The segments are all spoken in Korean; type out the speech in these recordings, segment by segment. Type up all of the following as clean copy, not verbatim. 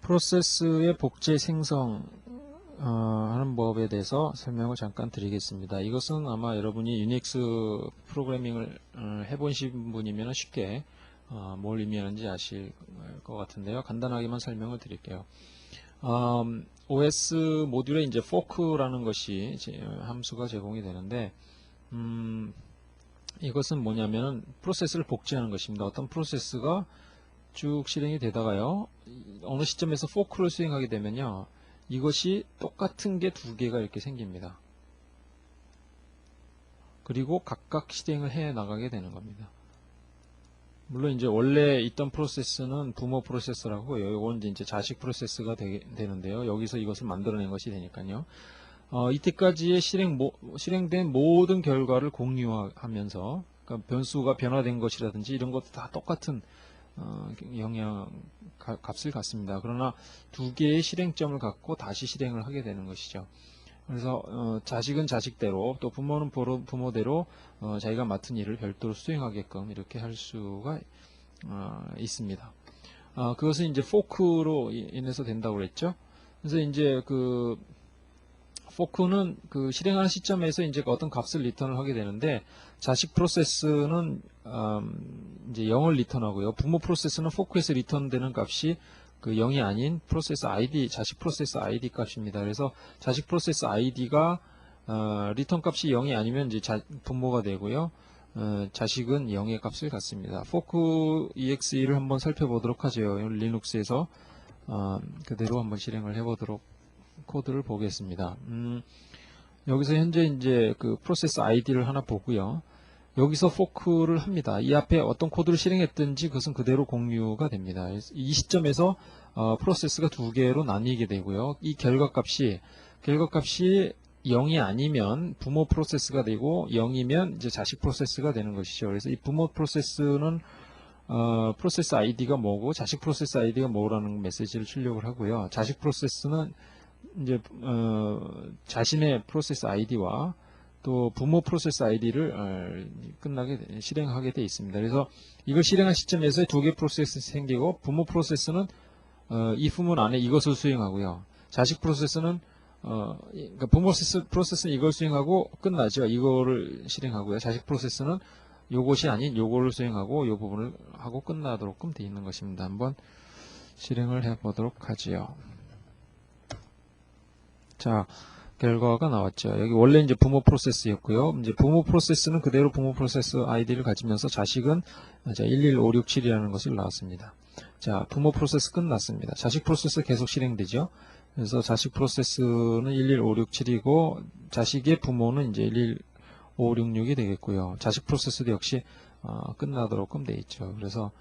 프로세스의 복제 생성 하는 법에 대해서 설명을 잠깐 드리겠습니다. 이것은 아마 여러분이 유닉스 프로그래밍을 해보신 분이면 쉽게 뭘 의미하는지 아실 것 같은데요. 간단하게만 설명을 드릴게요. OS 모듈에 이제 fork라는 것이 함수가 제공이 되는데 이것은 뭐냐면 프로세스를 복제하는 것입니다. 어떤 프로세스가 쭉 실행이 되다가요, 어느 시점에서 포크를 수행하게 되면요, 이것이 똑같은 게 두 개가 이렇게 생깁니다. 그리고 각각 실행을 해 나가게 되는 겁니다. 물론 이제 원래 있던 프로세스는 부모 프로세스라고, 이건 이제 자식 프로세스가 되는데요. 여기서 이것을 만들어낸 것이 되니까요. 이때까지의 실행된 모든 결과를 공유하면서, 그러니까 변수가 변화된 것이라든지 이런 것도 다 똑같은 영향 값을 갖습니다. 그러나 두 개의 실행점을 갖고 다시 실행을 하게 되는 것이죠. 그래서 자식은 자식대로, 또 부모는 부모대로 자기가 맡은 일을 별도로 수행하게끔 이렇게 할 수가 있습니다. 그것은 이제 포크로 인해서 된다고 그랬죠. 그래서 이제 그 포크는 그 실행하는 시점에서 이제 어떤 값을 리턴을 하게 되는데, 자식 프로세스는 이제 0을 리턴하고요. 부모 프로세스는 포크에서 리턴되는 값이 그 0이 아닌 프로세스 ID, 자식 프로세스 ID 값입니다. 그래서 자식 프로세스 ID가 리턴 값이 0이 아니면 이제 부모가 되고요. 자식은 0의 값을 갖습니다. 포크 EXE를 한번 살펴보도록 하죠. 리눅스에서 그대로 한번 실행을 해보도록 코드를 보겠습니다. 여기서 현재 이제 그 프로세스 ID를 하나 보고요. 여기서 포크를 합니다. 이 앞에 어떤 코드를 실행했든지 그것은 그대로 공유가 됩니다. 이 시점에서 프로세스가 두 개로 나뉘게 되고요. 이 결과값이 0이 아니면 부모 프로세스가 되고 0이면 이제 자식 프로세스가 되는 것이죠. 그래서 이 부모 프로세스는 프로세스 ID가 뭐고 자식 프로세스 ID가 뭐라는 메시지를 출력을 하고요. 자식 프로세스는 이제 자신의 프로세스 ID와 또 부모 프로세스 ID를 실행하게 되어 있습니다. 그래서 이걸 실행한 시점에서 두 개의 프로세스 생기고, 부모 프로세스는 이 부문 안에 이것을 수행하고요. 자식 프로세스는 그러니까 부모 프로세스는 이걸 수행하고 끝나죠. 이거를 실행하고요. 자식 프로세스는 요것이 아닌 요거를 수행하고 요 부분을 하고 끝나도록끔 되어 있는 것입니다. 한번 실행을 해보도록 하지요. 자, 결과가 나왔죠. 여기 원래 이제 부모 프로세스였고요. 이제 부모 프로세스는 그대로 부모 프로세스 아이디를 가지면서 자식은 11567이라는 것을 나왔습니다. 자, 부모 프로세스 끝났습니다. 자식 프로세스 계속 실행되죠. 그래서 자식 프로세스는 11567이고 자식의 부모는 이제 11566이 되겠고요. 자식 프로세스도 역시 끝나도록끔 되어 있죠. 그래서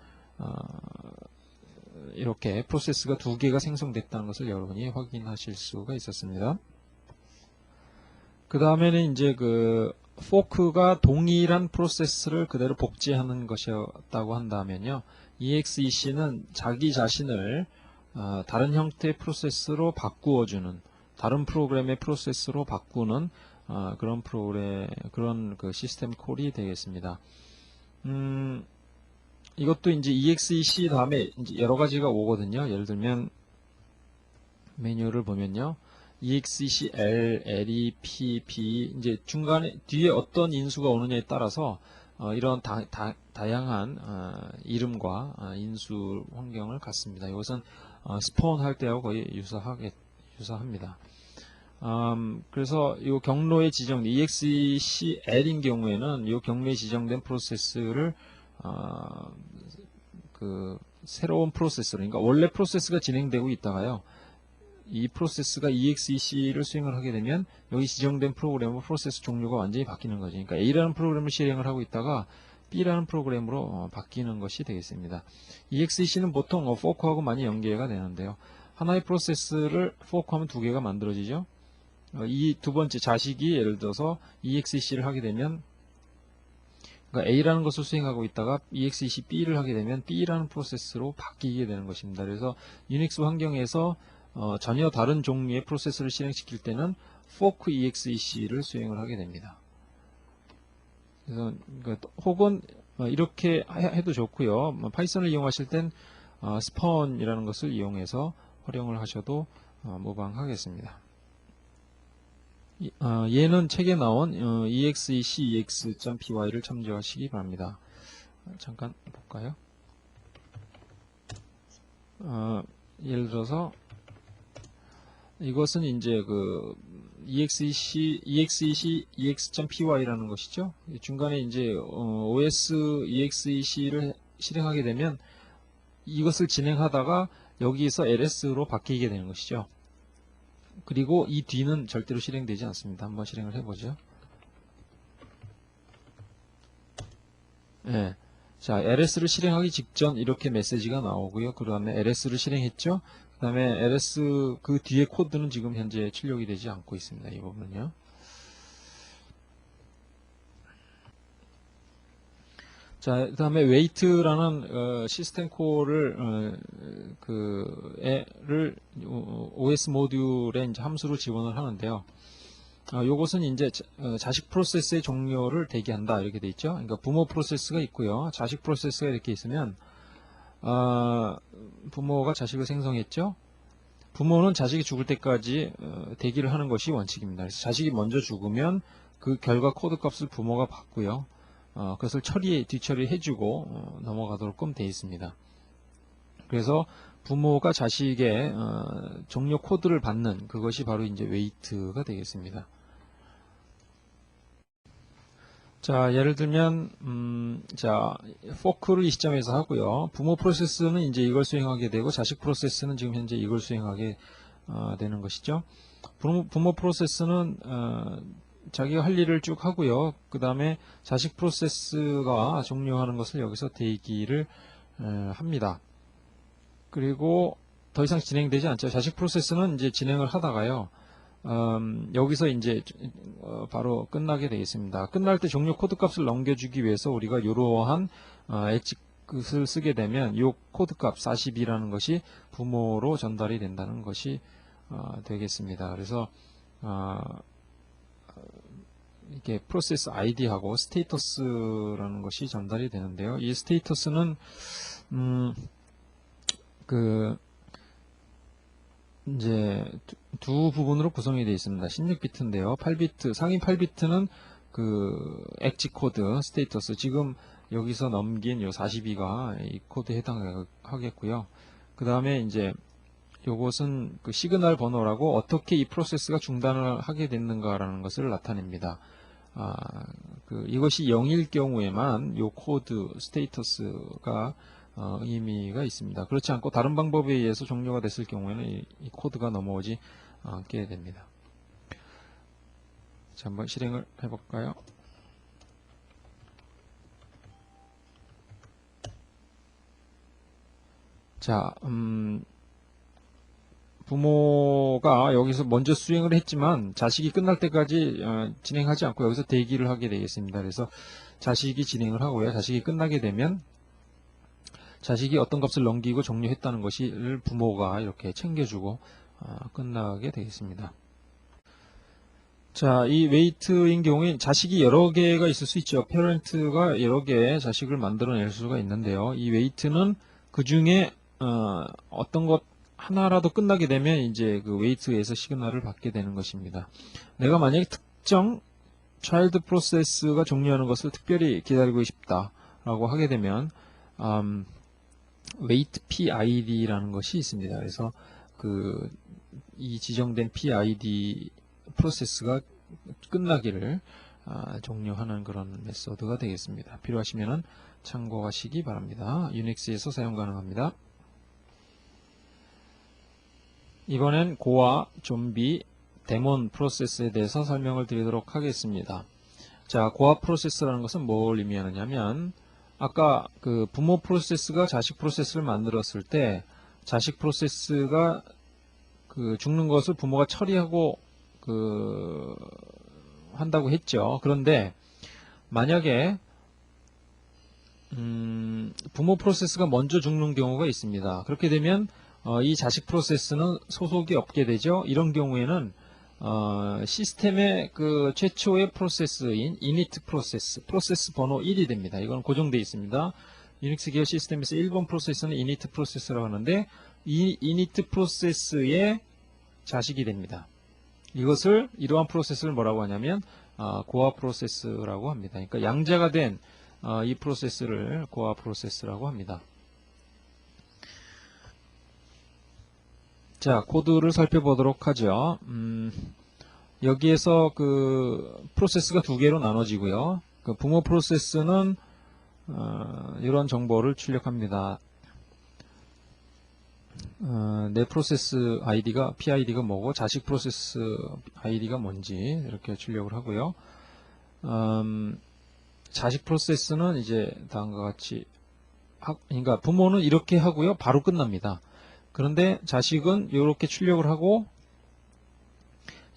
이렇게 프로세스가 두 개가 생성됐다는 것을 여러분이 확인하실 수가 있었습니다. 그 다음에는 이제 그 포크가 동일한 프로세스를 그대로 복제하는 것이었다고 한다면요, EXEC는 자기 자신을 다른 형태의 프로세스로 바꾸어주는, 다른 프로그램의 프로세스로 바꾸는 그런 그 시스템 콜이 되겠습니다. 이것도 이제 EXEC 다음에 이제 여러 가지가 오거든요. 예를 들면 메뉴를 보면요, EXEC L, LE, P, B, 이제 중간에 뒤에 어떤 인수가 오느냐에 따라서 이런 다양한 이름과 인수 환경을 갖습니다. 이것은 스폰 할 때하고 거의 유사합니다. 그래서 이 경로에 지정된 EXEC L인 경우에는 이 경로에 지정된 프로세스를 그 새로운 프로세스로, 그러니까 원래 프로세스가 진행되고 있다가요, 이 프로세스가 EXEC를 수행을 하게 되면 여기 지정된 프로그램으로 프로세스 종류가 완전히 바뀌는 거죠. 그러니까 A라는 프로그램을 실행을 하고 있다가 B라는 프로그램으로 바뀌는 것이 되겠습니다. EXEC는 보통 fork하고 많이 연계가 되는데요, 하나의 프로세스를 fork하면 두 개가 만들어지죠. 이 두 번째 자식이 예를 들어서 EXEC를 하게 되면, 그러니까 A라는 것을 수행하고 있다가 EXEC B를 하게 되면 B라는 프로세스로 바뀌게 되는 것입니다. 그래서 유닉스 환경에서 전혀 다른 종류의 프로세스를 실행시킬 때는 fork EXEC를 수행을 하게 됩니다. 그래서 혹은 이렇게 해도 좋고요. 파이썬을 이용하실 땐 spawn이라는 것을 이용해서 활용을 하셔도 무방하겠습니다. 얘는 책에 나온 exec.ex.py를 참조하시기 바랍니다. 잠깐 볼까요? 예를 들어서 이것은 이제 그 exec.py라는 것이죠. 중간에 이제 os exec를 실행하게 되면 이것을 진행하다가 여기서 ls로 바뀌게 되는 것이죠. 그리고 이 뒤는 절대로 실행되지 않습니다. 한번 실행을 해보죠. 네. 자, ls를 실행하기 직전 이렇게 메시지가 나오고요. 그 다음에 ls를 실행했죠. 그 다음에 ls 그 뒤에 코드는 지금 현재 출력이 되지 않고 있습니다. 이 부분은요. 자, 그 다음에 wait라는 시스템 콜을 OS 모듈에 이제 함수로 지원을 하는데요. 요것은 이제 자식 프로세스의 종료를 대기한다 이렇게 돼 있죠. 그러니까 부모 프로세스가 있고요, 자식 프로세스가 이렇게 있으면 부모가 자식을 생성했죠. 부모는 자식이 죽을 때까지 대기를 하는 것이 원칙입니다. 그래서 자식이 먼저 죽으면 그 결과 코드 값을 부모가 받고요. 그것을 뒤처리 해주고 넘어가도록 되어 있습니다. 그래서 부모가 자식의 종료 코드를 받는 그것이 바로 이제 웨이트가 되겠습니다. 자, 예를 들면 자, 포크를 이 시점에서 하고요. 부모 프로세스는 이제 이걸 수행하게 되고 자식 프로세스는 지금 현재 이걸 수행하게 되는 것이죠. 부모 프로세스는 자기가 할 일을 쭉 하고요. 그 다음에 자식 프로세스가 종료하는 것을 여기서 대기를 합니다. 그리고 더 이상 진행되지 않죠. 자식 프로세스는 이제 진행을 하다가요. 여기서 이제 바로 끝나게 되겠습니다. 끝날 때 종료 코드 값을 넘겨주기 위해서 우리가 이러한 엣지를 쓰게 되면 이 코드 값 42라는 것이 부모로 전달이 된다는 것이 되겠습니다. 그래서 이게 프로세스 아이디하고 스테이터스라는 것이 전달이 되는데요. 이 스테이터스는 이제 두 부분으로 구성이 되어 있습니다. 16비트인데요. 8비트, 상위 8비트는 그 엑지 코드, 스테이터스, 지금 여기서 넘긴 요 42가 이 코드에 해당하겠고요. 그 다음에 이제 요것은 그 시그널 번호라고 어떻게 이 프로세스가 중단을 하게 됐는가라는 것을 나타냅니다. 이것이 0일 경우에만 요 코드, 스테이터스가 의미가 있습니다. 그렇지 않고 다른 방법에 의해서 종료가 됐을 경우에는 이 코드가 넘어오지 않게 됩니다. 자, 한번 실행을 해볼까요? 자, 부모가 여기서 먼저 수행을 했지만 자식이 끝날 때까지 진행하지 않고 여기서 대기를 하게 되겠습니다. 그래서 자식이 진행을 하고요. 자식이 끝나게 되면 자식이 어떤 값을 넘기고 종료했다는 것을 부모가 이렇게 챙겨주고 끝나게 되겠습니다. 자, 이 웨이트인 경우에 자식이 여러 개가 있을 수 있죠. 페런트가 여러 개의 자식을 만들어낼 수가 있는데요. 이 웨이트는 그 중에 어떤 것 하나라도 끝나게 되면 이제 그 웨이트에서 시그널을 받게 되는 것입니다. 내가 만약에 특정 차일드 프로세스가 종료하는 것을 특별히 기다리고 싶다라고 하게 되면 wait PID라는 것이 있습니다. 그래서 이 지정된 PID 프로세스가 끝나기를 종료하는 그런 메소드가 되겠습니다. 필요하시면 참고하시기 바랍니다. 유닉스에서 사용 가능합니다. 이번엔 고아, 좀비, 데몬 프로세스에 대해서 설명을 드리도록 하겠습니다. 자, 고아 프로세스라는 것은 뭘 의미하느냐면 아까 그 부모 프로세스가 자식 프로세스를 만들었을 때 자식 프로세스가 죽는 것을 부모가 처리하고 한다고 했죠. 그런데 만약에 부모 프로세스가 먼저 죽는 경우가 있습니다. 그렇게 되면 이 자식 프로세스는 소속이 없게 되죠. 이런 경우에는 시스템의 최초의 프로세스인 init 프로세스 번호 1이 됩니다. 이건 고정되어 있습니다. 유닉스 기어 시스템에서 1번 프로세스는 init 프로세스라고 하는데 이 init 프로세스의 자식이 됩니다. 이러한 프로세스를 뭐라고 하냐면 고아 프로세스라고 합니다. 그러니까 양자가 된 이 프로세스를 고아 프로세스라고 합니다. 자, 코드를 살펴보도록 하죠. 여기에서 그 프로세스가 두 개로 나눠지고요. 그 부모 프로세스는 이런 정보를 출력합니다. 내 프로세스 아이디가 PID가 뭐고 자식 프로세스 아이디가 뭔지 이렇게 출력을 하고요. 자식 프로세스는 이제 다음과 같이 그러니까 부모는 이렇게 하고요. 바로 끝납니다. 그런데 자식은 이렇게 출력을 하고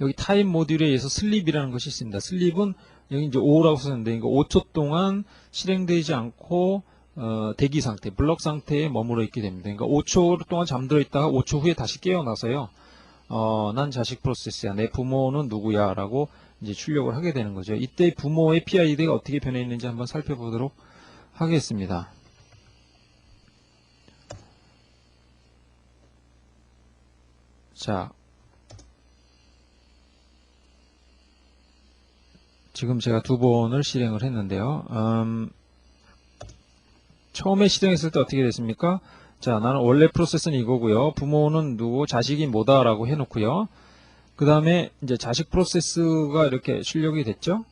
여기 타임 모듈에 의해서 슬립이라는 것이 있습니다. 슬립은 여기 이제 5라고 썼는데 그러니까 5초 동안 실행되지 않고 대기 상태, 블럭 상태에 머물러 있게 됩니다. 그러니까 5초 동안 잠들어 있다가 5초 후에 다시 깨어나서요. 난 자식 프로세스야. 내 부모는 누구야? 라고 이제 출력을 하게 되는 거죠. 이때 부모의 PID가 어떻게 변해 있는지 한번 살펴보도록 하겠습니다. 자, 지금 제가 두 번을 실행을 했는데요. 처음에 실행했을 때 어떻게 됐습니까? 자, 나는 원래 프로세스는 이거고요. 부모는 누구, 자식이 뭐다라고 해놓고요. 그 다음에 이제 자식 프로세스가 이렇게 출력이 됐죠.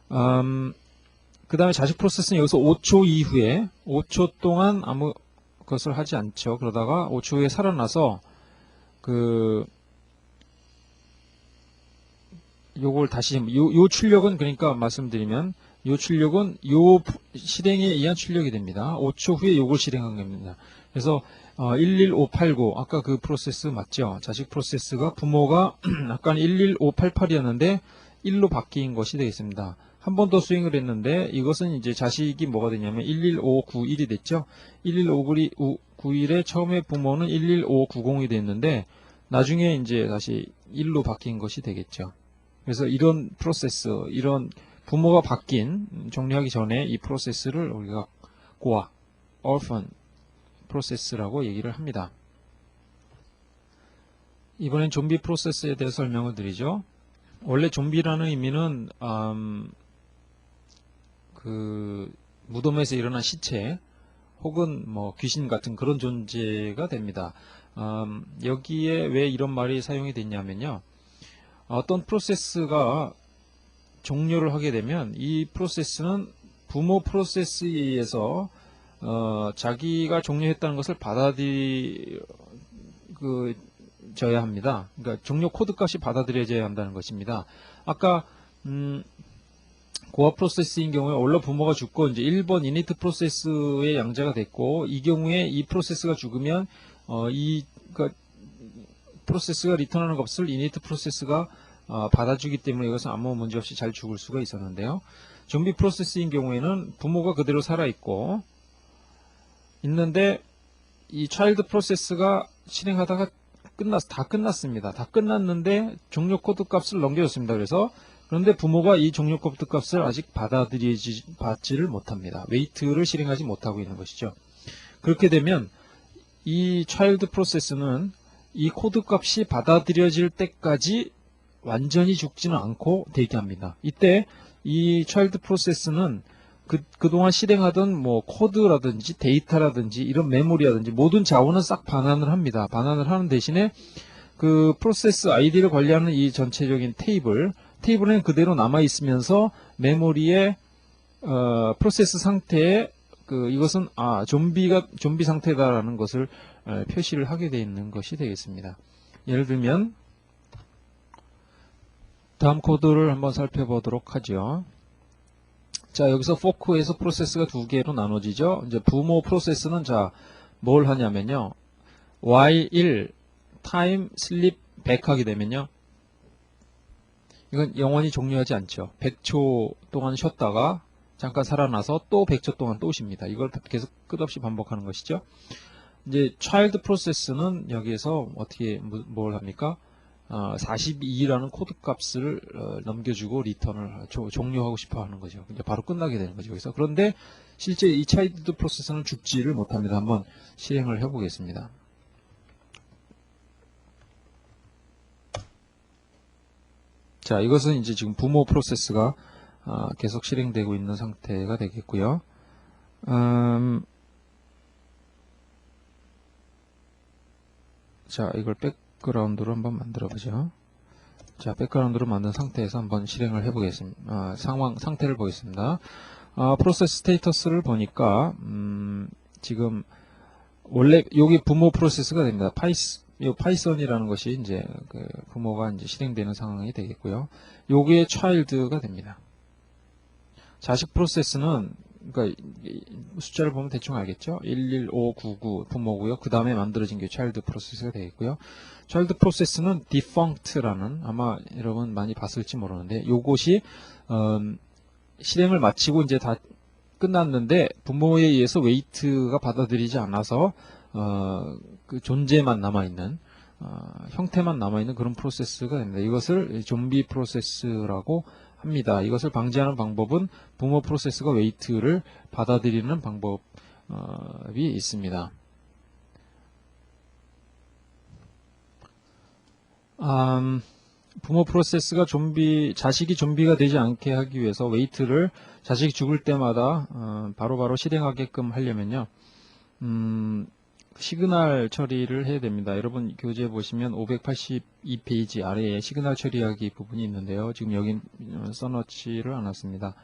그 다음에 자식 프로세스는 여기서 5초 이후에 5초 동안 아무 것을 하지 않죠. 그러다가 5초 후에 살아나서 요걸 다시 요 출력은 그러니까 말씀드리면 요 출력은 요 실행에 의한 출력이 됩니다. 5초 후에 요걸 실행한 겁니다. 그래서 11589 아까 그 프로세스 맞죠? 자식 프로세스가 부모가 아까는 11588이었는데 1로 바뀐 것이 되겠습니다. 한 번 더 수행을 했는데 이것은 이제 자식이 뭐가 되냐면 11591이 됐죠. 11591의 처음에 부모는 11590이 됐는데 나중에 이제 다시 1로 바뀐 것이 되겠죠. 그래서 이런 프로세스, 이런 부모가 바뀐 정리하기 전에 이 프로세스를 우리가 고아, orphan 프로세스라고 얘기를 합니다. 이번엔 좀비 프로세스에 대해 설명을 드리죠. 원래 좀비라는 의미는 그 무덤에서 일어난 시체 혹은 뭐 귀신 같은 그런 존재가 됩니다. 여기에 왜 이런 말이 사용이 됐냐면요. 어떤 프로세스가 종료를 하게 되면 이 프로세스는 부모 프로세스에 의해서 자기가 종료했다는 것을 받아들여져야 합니다. 그러니까 종료 코드 값이 받아들여져야 한다는 것입니다. 아까 고아 프로세스인 경우에 원래 부모가 죽고 이제 1번 이니트 프로세스의 양자가 됐고 이 경우에 이 프로세스가 죽으면 그러니까 프로세스가 리턴하는 값을 이니트 프로세스가 받아주기 때문에 이것은 아무 문제 없이 잘 죽을 수가 있었는데요. 좀비 프로세스인 경우에는 부모가 그대로 살아있고 있는데 이 차일드 프로세스가 실행하다가 다 끝났습니다. 다 끝났는데 종료 코드 값을 넘겨줬습니다. 그런데 부모가 이 종료 코드 값을 아직 받지를 못합니다. 웨이트를 실행하지 못하고 있는 것이죠. 그렇게 되면 이 차일드 프로세스는 이 코드 값이 받아들여질 때까지 완전히 죽지는 않고 대기합니다. 이때 이 차일드 프로세스는 그동안 실행하던 뭐 코드라든지 데이터라든지 이런 메모리라든지 모든 자원은 싹 반환을 합니다. 반환을 하는 대신에 그 프로세스 아이디를 관리하는 이 전체적인 테이블은 그대로 남아 있으면서 메모리의 프로세스 상태에 이것은 좀비 상태다라는 것을 표시를 하게 되어 있는 것이 되겠습니다. 예를 들면 다음 코드를 한번 살펴보도록 하죠. 자, 여기서 포크에서 프로세스가 두 개로 나눠지죠. 이제 부모 프로세스는 뭘 하냐면요. while 1 time sleep back 하게 되면요. 이건 영원히 종료하지 않죠. 100초 동안 쉬었다가 잠깐 살아나서 또 100초 동안 또 쉽니다. 이걸 계속 끝없이 반복하는 것이죠. 이제 child 프로세스는 여기에서 어떻게 뭘 합니까? 42라는 코드 값을 넘겨주고 리턴을 종료하고 싶어 하는 거죠. 이제 바로 끝나게 되는 거죠. 여기서. 그런데 실제 이 차일드 프로세스는 죽지를 못합니다. 한번 실행을 해보겠습니다. 자, 이것은 이제 지금 부모 프로세스가 계속 실행되고 있는 상태가 되겠고요. 자, 이걸 백그라운드로 한번 만들어 보죠. 자, 백그라운드로 만든 상태에서 한번 실행을 해보겠습니다. 상태를 보겠습니다. 프로세스 스테이터스를 보니까, 지금, 원래, 여기 부모 프로세스가 됩니다. 파이썬이라는 것이 이제, 부모가 이제 실행되는 상황이 되겠고요. 요게 child가 됩니다. 자식 프로세스는, 그러니까, 숫자를 보면 대충 알겠죠? 11599 부모고요. 그 다음에 만들어진 게 child 프로세스가 되겠고요. child 프로세스는 defunct라는, 아마 여러분 많이 봤을지 모르는데, 요것이, 실행을 마치고 이제 다 끝났는데 부모에 의해서 웨이트가 받아들이지 않아서 그 존재만 남아있는 형태만 남아있는 그런 프로세스가 됩니다. 이것을 좀비 프로세스라고 합니다. 이것을 방지하는 방법은 부모 프로세스가 웨이트를 받아들이는 방법이 있습니다. 부모 프로세스가 자식이 좀비가 되지 않게 하기 위해서 웨이트를 자식이 죽을 때마다 바로바로 실행하게끔 하려면요, 시그널 처리를 해야 됩니다. 여러분 교재 보시면 582페이지 아래에 시그널 처리하기 부분이 있는데요. 지금 여기 써놓지를 않았습니다.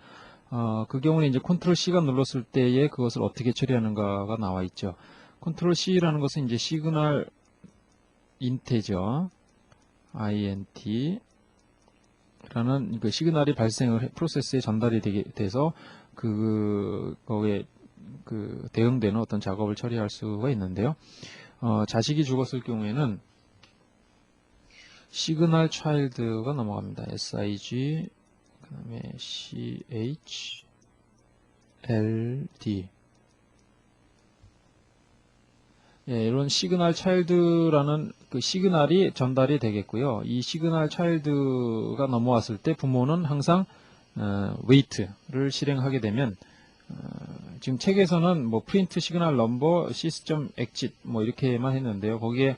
그 경우는 이제 컨트롤 C가 눌렀을 때에 그것을 어떻게 처리하는가가 나와 있죠. 컨트롤 C라는 것은 이제 시그널 인테죠. int 라는 그 시그널이 프로세스에 전달이 돼서 거기에 대응되는 어떤 작업을 처리할 수가 있는데요. 자식이 죽었을 경우에는 시그널 child가 넘어갑니다. sig 그 다음에 chld 예, 이런 시그널 차일드라는 그 시그널이 전달이 되겠고요. 이 시그널 차일드가 넘어왔을 때 부모는 항상 웨이트를 실행하게 되면 지금 책에서는 뭐 프린트 시그널 넘버 시스템 엑짓 뭐 이렇게만 했는데요. 거기에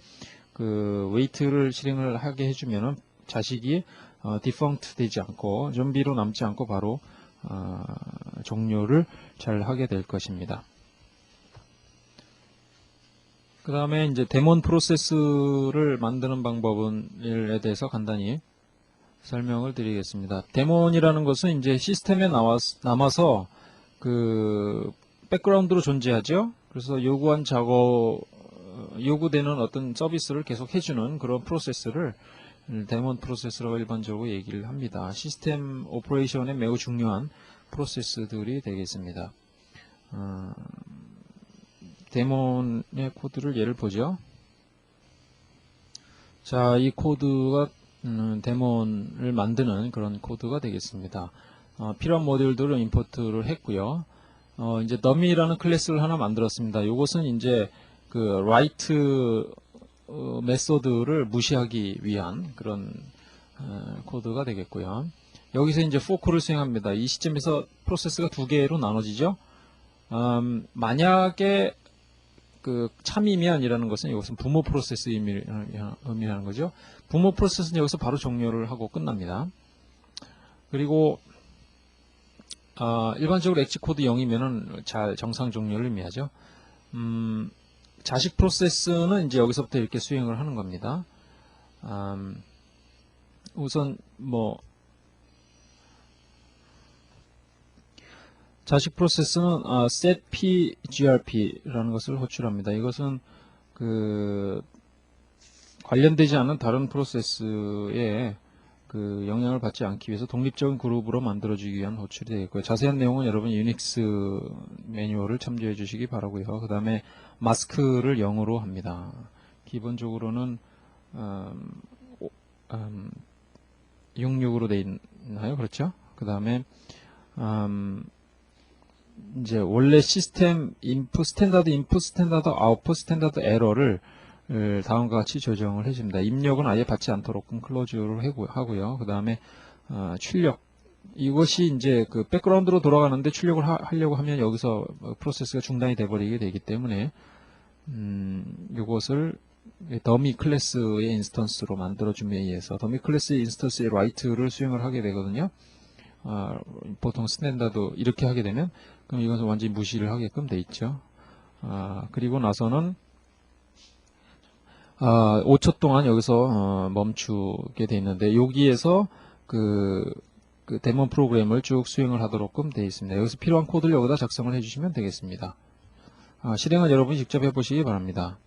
그 웨이트를 실행을 하게 해주면은 자식이 디펑트 되지 않고 좀비로 남지 않고 바로 종료를 잘 하게 될 것입니다. 그 다음에 이제 데몬 프로세스를 만드는 방법에 대해서 간단히 설명을 드리겠습니다. 데몬이라는 것은 이제 시스템에 남아서 그 백그라운드로 존재하죠. 그래서 요구되는 어떤 서비스를 계속 해주는 그런 프로세스를 데몬 프로세스라고 일반적으로 얘기를 합니다. 시스템 오퍼레이션에 매우 중요한 프로세스들이 되겠습니다. 데몬의 코드를 예를 보죠. 자, 이 코드가 데몬을 만드는 그런 코드가 되겠습니다. 필요한 모듈들을 임포트를 했고요. 이제 더미라는 클래스를 하나 만들었습니다. 이것은 이제 그 write 메소드를 무시하기 위한 그런 코드가 되겠고요. 여기서 이제 for크를 수행합니다. 이 시점에서 프로세스가 두 개로 나눠지죠. 만약에 그 참이면이라는 것은 이것은 부모 프로세스 의미하는 거죠. 부모 프로세스는 여기서 바로 종료를 하고 끝납니다. 그리고 일반적으로 엑지 코드 0이면은 잘 정상 종료를 의미하죠. 자식 프로세스는 이제 여기서부터 이렇게 수행을 하는 겁니다. 우선 뭐 자식 프로세스는 setpgrp라는 것을 호출합니다. 이것은 그 관련되지 않은 다른 프로세스에 그 영향을 받지 않기 위해서 독립적인 그룹으로 만들어주기 위한 호출이 되겠고요. 자세한 내용은 여러분 유닉스 매뉴얼을 참조해 주시기 바라고요. 그 다음에 마스크를 0으로 합니다. 기본적으로는 66으로 되어 있나요? 그렇죠? 그 다음에 이제 원래 시스템 스탠다드 인풋 스탠다드 아웃풋 스탠다드 에러를 다음과 같이 조정을 해줍니다. 입력은 아예 받지 않도록 클로즈를 하고요. 그 다음에 출력, 이것이 이제 그 백그라운드로 돌아가는데 출력을 하려고 하면 여기서 프로세스가 중단이 돼버리게 되기 때문에 이것을 더미 클래스의 인스턴스로 만들어줌에 의해서 더미 클래스의 인스턴스의 라이트를 수행을 하게 되거든요. 보통 스탠다드 이렇게 하게 되면 그럼 이것은 완전히 무시를 하게끔 돼 있죠. 그리고 나서는 5초 동안 여기서 멈추게 돼 있는데 여기에서 그 데몬 프로그램을 쭉 수행을 하도록끔 되어 있습니다. 여기서 필요한 코드를 여기다 작성을 해주시면 되겠습니다. 실행은 여러분이 직접 해보시기 바랍니다.